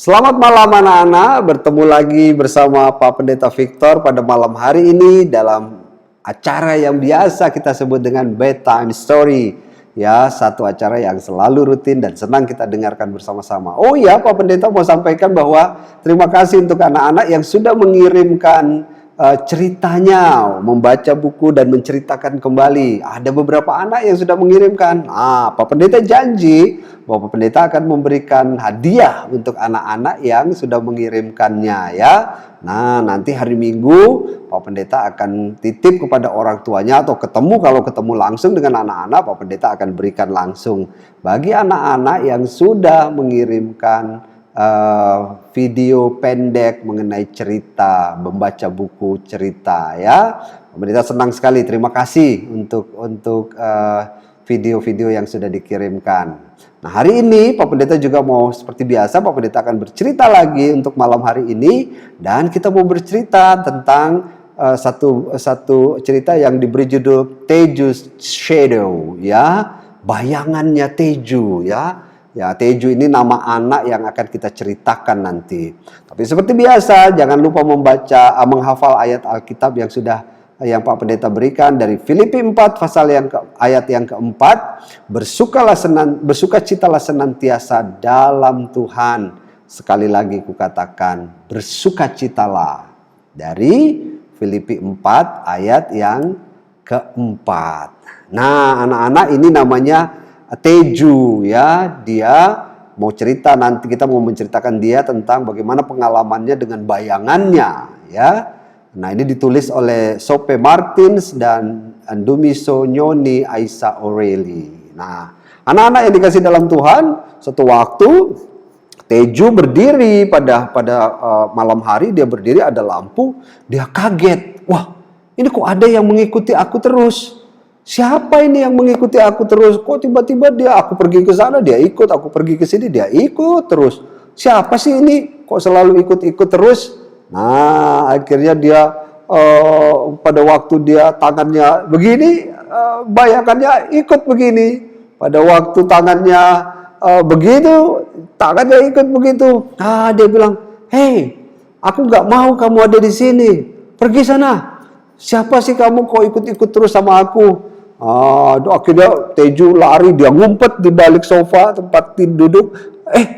Selamat malam anak-anak, bertemu lagi bersama Pak Pendeta Victor pada malam hari ini dalam acara yang biasa kita sebut dengan Bedtime Story. Ya, satu acara yang selalu rutin dan senang kita dengarkan bersama-sama. Oh ya, Pak Pendeta mau sampaikan bahwa terima kasih untuk anak-anak yang sudah mengirimkan ceritanya, membaca buku dan menceritakan kembali. Ada beberapa anak yang sudah mengirimkan. Pak Pendeta janji bahwa Pak Pendeta akan memberikan hadiah untuk anak-anak yang sudah mengirimkannya ya. Nah, nanti hari Minggu Pak Pendeta akan titip kepada orang tuanya atau kalau ketemu langsung dengan anak-anak, Pak Pendeta akan berikan langsung bagi anak-anak yang sudah mengirimkan video pendek mengenai cerita, membaca buku cerita ya. Pemerintah senang sekali, terima kasih untuk video-video yang sudah dikirimkan. Nah, hari ini Pak Pendeta juga mau seperti biasa, Pak Pendeta akan bercerita lagi untuk malam hari ini, dan kita mau bercerita tentang satu cerita yang diberi judul Teju's Shadow ya, bayangannya Teju ya. Ya, Teju ini nama anak yang akan kita ceritakan nanti. Tapi seperti biasa, jangan lupa menghafal ayat Alkitab yang Pak Pendeta berikan dari Filipi 4 ayat yang keempat. Bersukacitalah senantiasa dalam Tuhan. Sekali lagi kukatakan, bersukacitalah. Dari Filipi 4 ayat yang keempat. Nah, anak-anak ini namanya Teju ya, dia mau cerita, nanti kita mau menceritakan dia tentang bagaimana pengalamannya dengan bayangannya ya. Nah, ini ditulis oleh Sope Martins dan Andumiso Nyoni Aisa Aureli. Nah, anak-anak yang dikasih dalam Tuhan, satu waktu Teju berdiri pada malam hari, dia berdiri, ada lampu, dia kaget. Wah, ini kok ada yang mengikuti aku terus? Siapa ini yang mengikuti aku terus? Kok tiba-tiba aku pergi ke sana dia ikut, aku pergi ke sini dia ikut terus. Siapa sih ini? Kok selalu ikut-ikut terus? Nah, akhirnya dia pada waktu dia tangannya begini, bayangannya ikut begini. Pada waktu tangannya begitu, tangannya ikut begitu. Nah, dia bilang, "Hei, aku nggak mau kamu ada di sini. Pergi sana. Siapa sih kamu kok ikut-ikut terus sama aku?" Akhirnya Teju lari, dia ngumpet di balik sofa tempat duduk.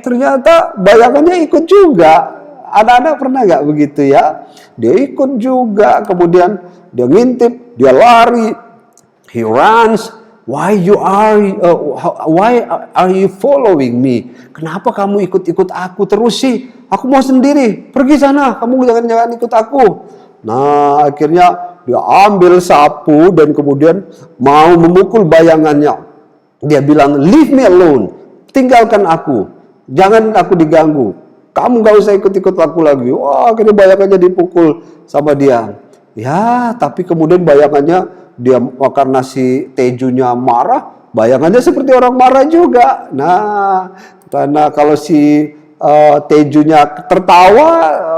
Ternyata bayangannya ikut juga. Anak-anak pernah nggak begitu ya? Dia ikut juga, kemudian dia ngintip, dia lari. He runs. Why are you following me? Kenapa kamu ikut-ikut aku terus sih? Aku mau sendiri. Pergi sana. Kamu jangan ikut aku. Nah, akhirnya dia ambil sapu dan kemudian mau memukul bayangannya. Dia bilang, "Leave me alone. Tinggalkan aku. Jangan aku diganggu. Kamu gak usah ikut-ikut aku lagi." Wah, akhirnya bayangannya dipukul sama dia. Ya, tapi kemudian bayangannya, karena si Tejunya marah, bayangannya seperti orang marah juga. Nah, karena kalau si Tejunya tertawa,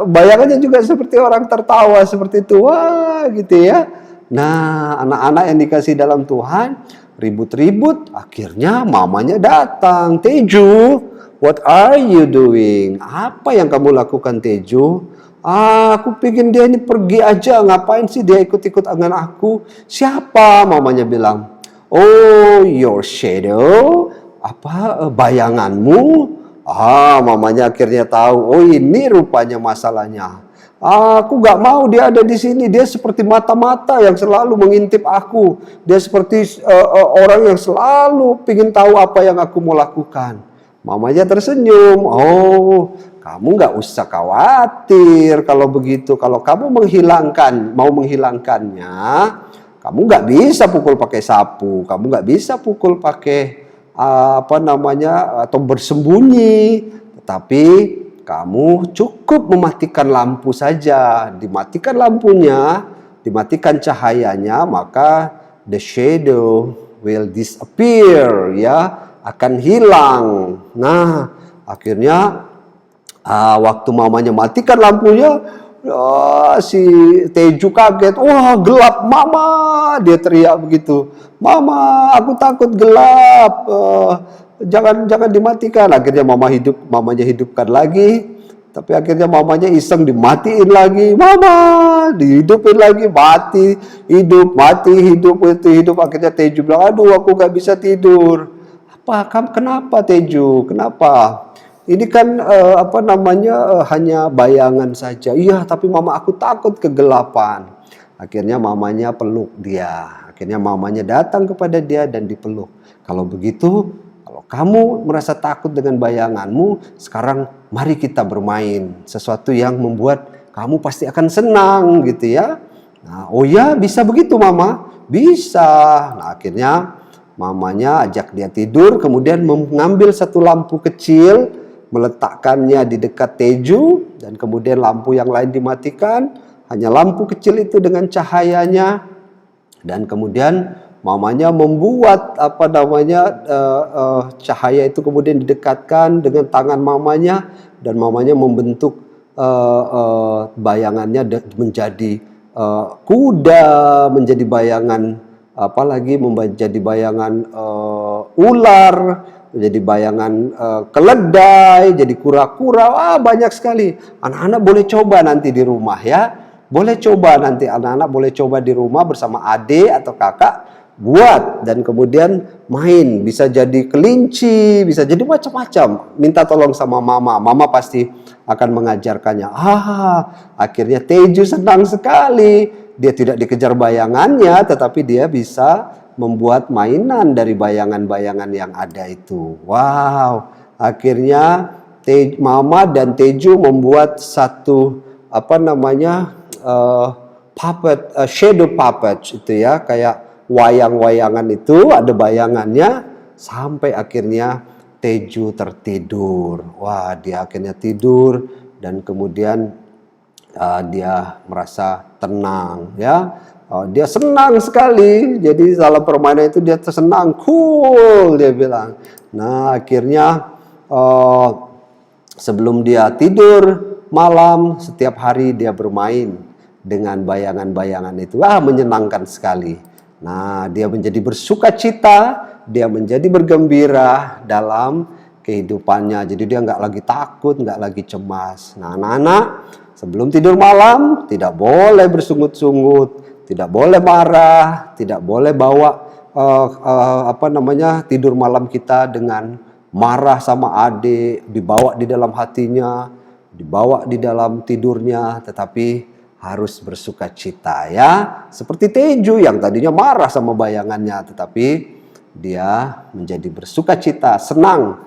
bayangannya juga seperti orang tertawa seperti itu. Wah, gitu ya. Nah, anak-anak yang dikasih dalam Tuhan ribut-ribut, akhirnya mamanya datang. "Teju, what are you doing?" "Apa yang kamu lakukan, Teju?" "Aku pikir dia ini pergi aja, ngapain sih dia ikut-ikut dengan aku?" "Siapa?" mamanya bilang. "Oh, your shadow." Bayanganmu?" Mamanya akhirnya tahu. Oh, ini rupanya masalahnya. Aku gak mau dia ada di sini. Dia seperti mata-mata yang selalu mengintip aku. Dia seperti orang yang selalu ingin tahu apa yang aku mau lakukan. Mamanya tersenyum. "Oh, kamu gak usah khawatir kalau begitu. Kalau kamu mau menghilangkannya, kamu gak bisa pukul pakai sapu. Kamu gak bisa pukul pakai atau bersembunyi, tetapi kamu cukup mematikan lampu saja. Dimatikan lampunya, dimatikan cahayanya, maka the shadow will disappear ya, akan hilang." Nah, akhirnya waktu mamanya matikan lampunya, si Teju kaget. "Wah, gelap, Mama!" Dia teriak begitu. "Mama, aku takut gelap. Jangan dimatikan." Akhirnya mamanya hidupkan lagi. Tapi akhirnya mamanya iseng dimatiin lagi. Mama, dihidupin lagi, mati, hidup, mati, hidup, itu hidup. Akhirnya Teju bilang, aduh aku gak bisa tidur. Kenapa Teju? Kenapa? Ini kan hanya bayangan saja. Iya, tapi mama aku takut kegelapan. Akhirnya mamanya peluk dia. Akhirnya mamanya datang kepada dia dan dipeluk. Kalau begitu, kalau kamu merasa takut dengan bayanganmu, sekarang mari kita bermain. Sesuatu yang membuat kamu pasti akan senang gitu ya. Nah, oh ya bisa begitu mama? Bisa. Nah, akhirnya mamanya ajak dia tidur, kemudian mengambil satu lampu kecil, meletakkannya di dekat Teju, dan kemudian lampu yang lain dimatikan. Hanya lampu kecil itu dengan cahayanya. Dan kemudian mamanya membuat cahaya itu kemudian didekatkan dengan tangan mamanya, dan mamanya membentuk bayangannya menjadi kuda, menjadi bayangan menjadi bayangan ular, menjadi bayangan keledai, jadi kura-kura. Wah, banyak sekali. Anak-anak boleh coba nanti di rumah ya. Boleh coba nanti anak-anak boleh coba di rumah bersama adik atau kakak buat, dan kemudian main. Bisa jadi kelinci, bisa jadi macam-macam. Minta tolong sama mama, mama pasti akan mengajarkannya. Akhirnya Teju senang sekali. Dia tidak dikejar bayangannya, tetapi dia bisa membuat mainan dari bayangan-bayangan yang ada itu. Wow, akhirnya mama dan Teju membuat satu shadow puppet itu ya, kayak wayang-wayangan itu ada bayangannya, sampai akhirnya Teju tertidur. Wah, dia akhirnya tidur dan kemudian dia merasa tenang ya. Dia senang sekali. Jadi dalam permainan itu dia senang, cool dia bilang. Nah, akhirnya sebelum dia tidur malam, setiap hari dia bermain dengan bayangan-bayangan itu. Menyenangkan sekali. Nah, dia menjadi bersuka cita, dia menjadi bergembira dalam kehidupannya. Jadi dia nggak lagi takut, nggak lagi cemas. Nah, anak-anak, sebelum tidur malam tidak boleh bersungut-sungut, tidak boleh marah, tidak boleh bawa tidur malam kita dengan marah sama adik, dibawa di dalam hatinya, dibawa di dalam tidurnya, tetapi harus bersuka cita ya. Seperti Teju yang tadinya marah sama bayangannya, tetapi dia menjadi bersuka cita, senang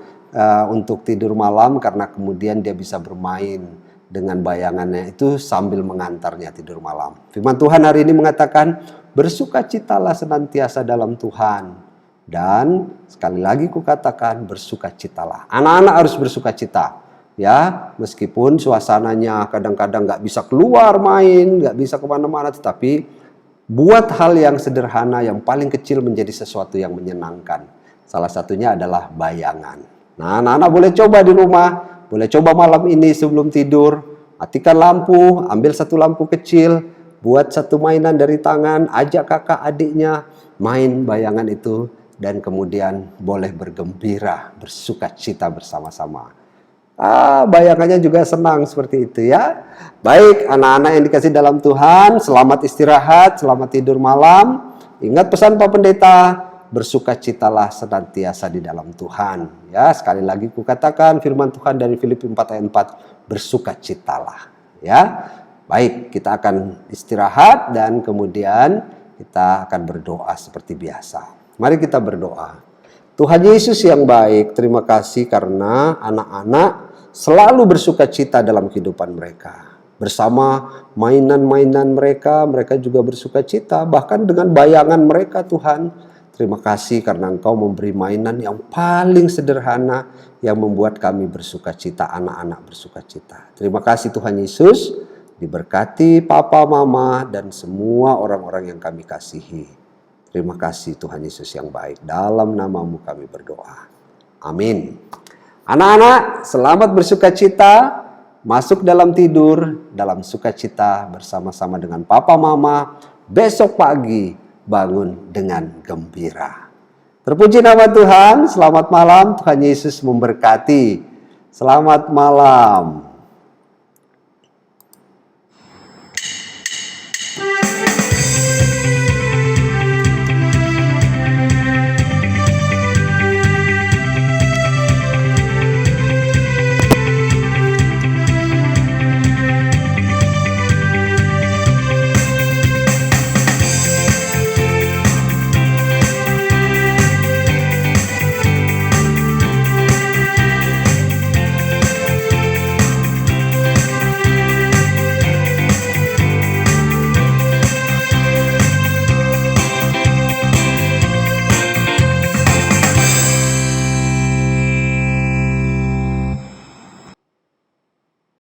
untuk tidur malam karena kemudian dia bisa bermain dengan bayangannya itu sambil mengantarnya tidur malam. Firman Tuhan hari ini mengatakan, bersukacitalah senantiasa dalam Tuhan. Dan sekali lagi kukatakan, bersukacitalah. Anak-anak harus bersukacita. Ya, meskipun suasananya kadang-kadang nggak bisa keluar main, nggak bisa kemana-mana, tetapi buat hal yang sederhana, yang paling kecil menjadi sesuatu yang menyenangkan. Salah satunya adalah bayangan. Nah, anak-anak boleh coba di rumah, boleh coba malam ini sebelum tidur, matikan lampu, ambil satu lampu kecil, buat satu mainan dari tangan, ajak kakak adiknya main bayangan itu, dan kemudian boleh bergembira, bersuka cita bersama-sama. Bayangannya juga senang seperti itu ya. Baik, anak-anak yang dikasih dalam Tuhan, selamat istirahat, selamat tidur malam. Ingat pesan Pak Pendeta, bersukacitalah senantiasa di dalam Tuhan. Ya, sekali lagi kukatakan firman Tuhan dari Filipi 4 ayat 4, bersukacitalah. Ya, baik, kita akan istirahat dan kemudian kita akan berdoa seperti biasa. Mari kita berdoa. Tuhan Yesus yang baik, terima kasih karena anak-anak selalu bersuka cita dalam kehidupan mereka. Bersama mainan-mainan mereka, mereka juga bersuka cita. Bahkan dengan bayangan mereka Tuhan. Terima kasih karena Engkau memberi mainan yang paling sederhana yang membuat kami bersuka cita, anak-anak bersuka cita. Terima kasih Tuhan Yesus, diberkati Papa, Mama, dan semua orang-orang yang kami kasihi. Terima kasih Tuhan Yesus yang baik. Dalam nama-Mu kami berdoa. Amin. Anak-anak, selamat bersuka cita. Masuk dalam tidur, dalam sukacita bersama-sama dengan Papa Mama. Besok pagi bangun dengan gembira. Terpuji nama Tuhan, selamat malam, Tuhan Yesus memberkati. Selamat malam.